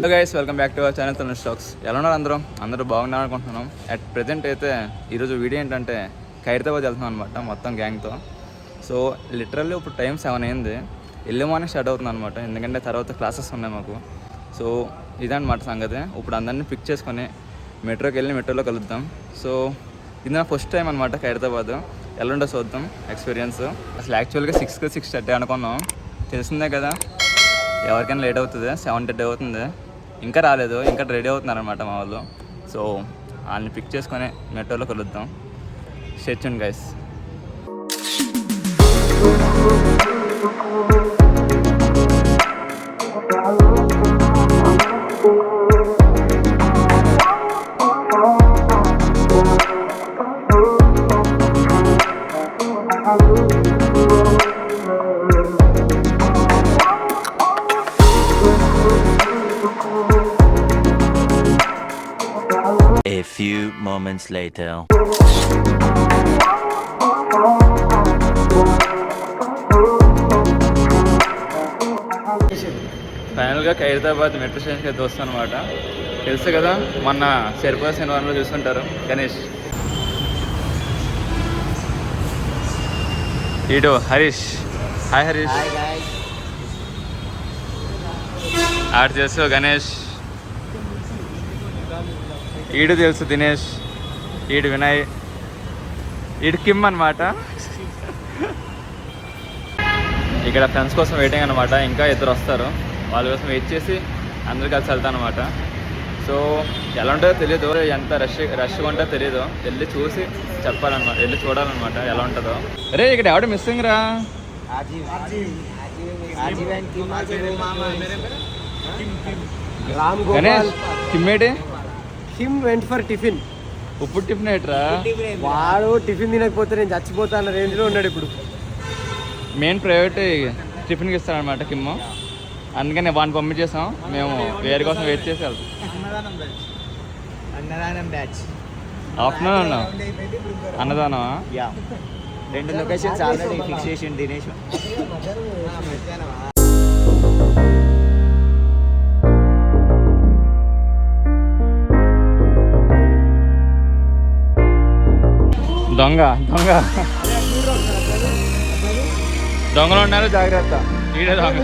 Hello guys, welcome back to our channel Tanush talks. ఎలా ఉన్నారు అందరూ బాగున్నారు అనుకుంటున్నాం. అట్ ప్రెజెంట్ అయితే ఈరోజు వీడియో ఏంటంటే ఖైరతాబాద్ వెళ్తున్నాం అనమాట మొత్తం గ్యాంగ్తో. సో లిటరల్లీ ఇప్పుడు టైం 7 అయింది. ఎర్లీ మార్నింగ్ స్టార్ట్ అవుతుంది అనమాట, ఎందుకంటే తర్వాత క్లాసెస్ ఉన్నాయి మాకు. సో ఇదన్నమాట సంగతి. ఇప్పుడు అందరినీ పిక్ చేసుకొని మెట్రోకి వెళ్ళి మెట్రోలో కలుద్దాం. సో ఇది నా ఫస్ట్ టైం అనమాట ఖైరతాబాద్. ఎలా ఉండో చూద్దాం ఎక్స్పీరియన్స్. అసలు యాక్చువల్గా 6:30 అనుకున్నాం, తెలిసిందే కదా ఎవరికైనా లేట్ అవుతుంది. 7:30 అవుతుంది, ఇంకా రాలేదు, ఇంకా రెడీ అవుతున్నారు అనమాట మా వాళ్ళు. సో వాళ్ళని పిక్ చేసుకొని మెట్రోలో కలుద్దాం. Stay tuned guys. A few moments later. ఫైనల్గా ఖైరతాబాద్ మెట్రో స్టేషన్కి అయితే వస్తాను అనమాట. తెలుసు కదా, మొన్న శనివారం శనివారంలో చూస్తుంటారు గణేష్. ఈడు హరీష్. హాయ్ హరీష్. ఆడు తెలుసు గణేష్. ఈడు తెలుసు దినేష్. ఈడు వినయ్. ఈడు కిమ్ అనమాట. ఇక్కడ ఫ్రెండ్స్ కోసం వెయిటింగ్ అనమాట. ఇంకా ఇద్దరు వస్తారు, వాళ్ళ కోసం వెయిట్ చేసి అందరు కలిసి వెళ్తాను అనమాట. సో ఎలా ఉంటుందో తెలియదు, ఎంత రష్గా ఉంటుందో తెలియదు. వెళ్ళి చూసి చెప్పాలన్నమాట, వెళ్ళి చూడాలన్నమాట ఎలా ఉంటుందో. అరే ఇక్కడ ఎవడ మిస్సింగ్ రా. గణేష్ కిమ్మేటి. Kim went for tiffin. ఇప్పుడు టిఫిన్ ఏంట్రా? వాడు టిఫిన్ తినకపోతే నేను చచ్చిపోతా అన్న రేంజ్లో ఉన్నాడు ఇప్పుడు. మెయిన్ ప్రైవేట్ టిఫిన్కి ఇస్తారనమాట కిమ్, అందుకని వాడిని పంపించేసాం. మేము వేరే కోసం వెయిట్ చేసి వెళ్తాం. అన్నదానం బ్యాచ్ ఆఫ్టర్నూన్ ఉన్నాం. అన్నదానమా? 2 లొకేషన్స్ ఆల్రెడీ ఫిక్స్ చేసి దినేష్. దొంగలు ఉన్నారు, జాగ్రత్త. ఈడే దొంగ.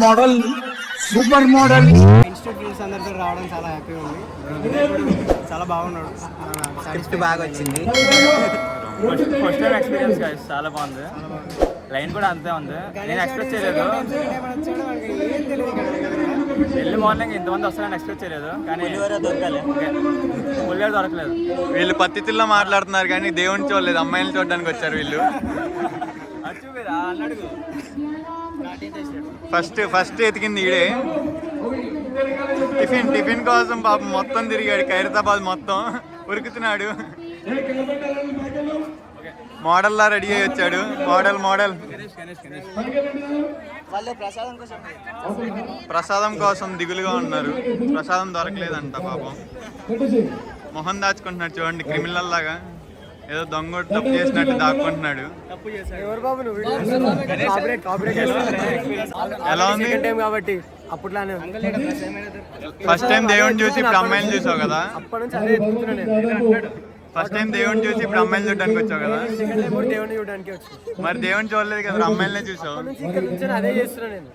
Model super model. ఇన్స్టిట్యూట్స్ అందరితో రావడం చాలా హ్యాపీగా ఉంది. చాలా బాగున్నాడు, స్క్రిప్ట్ బాగా వచ్చింది. ఫస్ట్ టైం ఎక్స్పీరియన్స్ గైస్, చాలా బాగుంది. లైన్ కూడా అంతే ఉంది, నేను ఎక్స్పెక్ట్ చేయలేదు. ఎర్లీ మార్నింగ్ ఇంతమంది వస్తారని ఎక్స్పెక్ట్ చేయలేదు, కానీ పులిహోర దొరకలేదు. వీళ్ళు పద్ధతిలో మాట్లాడుతున్నారు కానీ దేవుని చూడలేదు, అమ్మాయిలు చూడడానికి వచ్చారు వీళ్ళు. ఫస్ట్ ఎతికింది ఈడే. టిఫిన్ కోసం పాపం మొత్తం తిరిగాడు, ఖైరతాబాద్ మొత్తం ఉరుకుతున్నాడు. మోడల్లా రెడీ అయ్యి వచ్చాడు. మోడల్ ప్రసాదం కోసం దిగులుగా ఉన్నారు. ప్రసాదం దొరకలేదంట పాపం. మొహం దాచుకుంటున్నాడు చూడండి, క్రిమినల్ లాగా. ఏదో దొంగ తప్పు చేసినట్టు దాక్కుంటున్నాడు. ఎవరు బాబు నువ్వు కాపరేట్ ఎలా ఉంది? టైం కాబట్టి అప్పట్లానే ఫస్ట్ టైం దేవుడిని చూసి ఇప్పుడు అమ్మాయిని చూసావు కదా. అప్పటి నుంచి అదే ఎత్తుకుతున్నా నేను. ఫస్ట్ టైం దేవుడిని చూసి ఇప్పుడు అమ్మాయిని చూడడానికి వచ్చావు కదా. సెకండ్ టైం కూడా దేవుడిని చూడడానికి వచ్చి మరి దేవుడిని చూడలేదు కదా, అమ్మాయిలనే చూసావు. ఇక్కడ నుంచి అదే చేస్తున్నా నేను.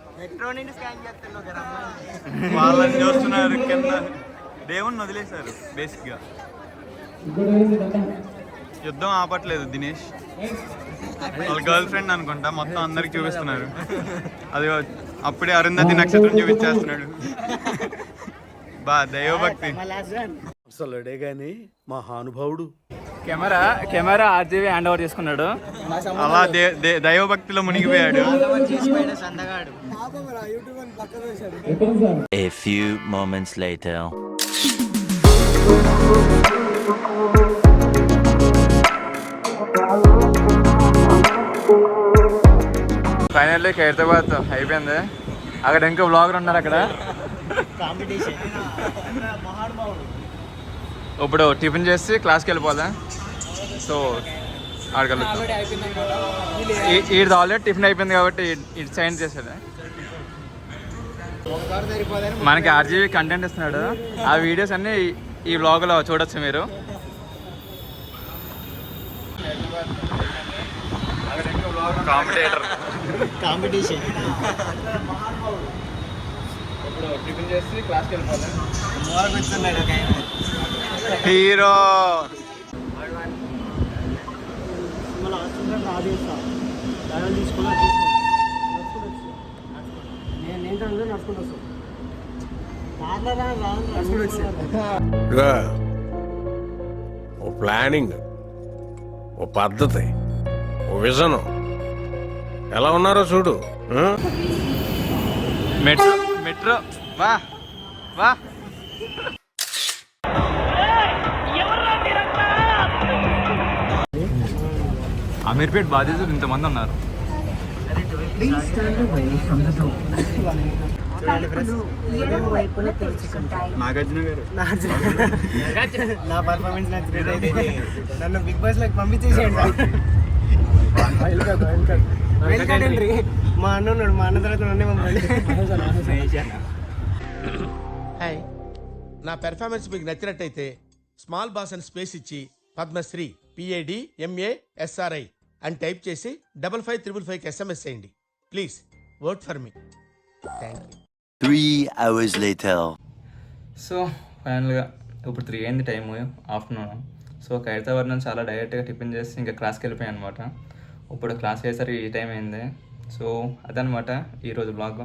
వాళ్ళని చూస్తున్నారు కింద. దేవుణ్ణి వదిలేశారు బేసిక్ గా. యుద్ధం ఆపట్లేదు దినేష్. వాళ్ళ గర్ల్ ఫ్రెండ్ అనుకుంటా, మొత్తం అందరికి చూపిస్తున్నారు. అది అప్పుడే అరుంధతి నక్షత్రం చూపించేస్తున్నాడు. దైవభక్తి అసలుడే గాని మహానుభావుడు. కెమెరా ఆర్జీవి హ్యాండ్ ఓవర్ చేసుకున్నాడు. అలా దైవభక్తిలో మునిగిపోయాడు. A few moments later. Finally Khairatabad అయిపోయింది. అక్కడ ఇంకో బ్లాగర్ ఉన్నారు అక్కడ. ఇప్పుడు టిఫిన్ చేసి క్లాస్కి వెళ్ళిపోదా. సో అక్కడికి ఇది ఆల్రెడీ టిఫిన్ అయిపోయింది కాబట్టి ఇటు సైన్ చేసాడు. మనకి ఆర్జీవి కంటెంట్ ఇస్తున్నాడు. ఆ వీడియోస్ అన్నీ ఈ బ్లాగ్లో చూడొచ్చు మీరు. కాంపిటీషన్ ఇప్పుడు టిఫిన్ చేసి క్లాస్కి వెళ్ళిపోదా. హీరో ఓ ప్లానింగ్, ఓ పద్ధతి, ఓ విజన్ ఎలా ఉన్నారో చూడు. మెట్రో మెట్రో వా వా. అమీర్పేట్ బాధితులు ఇంతమంది ఉన్నారు. నాగార్జున గారు నా పర్ఫార్మెన్స్ నచ్చినట్టయితే నన్ను బిగ్ బాస్ లోకి పంపించేసేయండి. మా అన్న ఉన్నాడు, మా అన్న తర్వాత నన్నే పంపించాలి. హాయ్, నా పెర్ఫార్మెన్స్ మీకు నచ్చినట్టయితే స్మాల్ బాస్ అని స్పేస్ ఇచ్చి పద్మశ్రీ PADMASRI అని టైప్ చేసి 55555కి SMS చేయండి. Please work for me. Thank you. 3 hours later. So ఫైనల్గా ఇప్పుడు 3 అయింది టైము ఆఫ్టర్నూన్. సో ఖైరతాబాద్ నుంచి చాలా డైరెక్ట్గా టిఫిన్ చేసి ఇంకా క్లాస్కి వెళ్ళిపోయాను అనమాట. ఇప్పుడు క్లాస్కి అయ్యేసరికి ఈ టైం అయింది. సో అదనమాట ఈరోజు బ్లాగ్.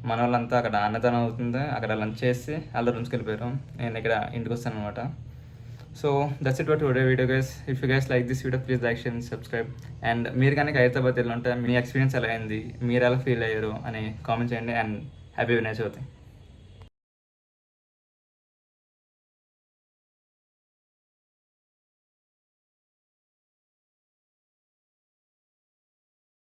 మన వాళ్ళంతా అక్కడ అన్నదానం అవుతుంది, అక్కడ లంచ్ చేసి వాళ్ళ రూమ్స్కి వెళ్ళిపోయారు. నేను ఇక్కడ ఇంటికి వస్తాను అనమాట. So that's it for today video guys. If you guys like this video please like, share and subscribe. And మీరు కానీ ఖైరతాబాద్ వెళ్ళి ఉంటే మీ ఎక్స్పీరియన్స్ ఎలా అయింది, మీరు ఎలా ఫీల్ అయ్యారు అని కామెంట్ చేయండి. And happy Vinayaka Chavithi.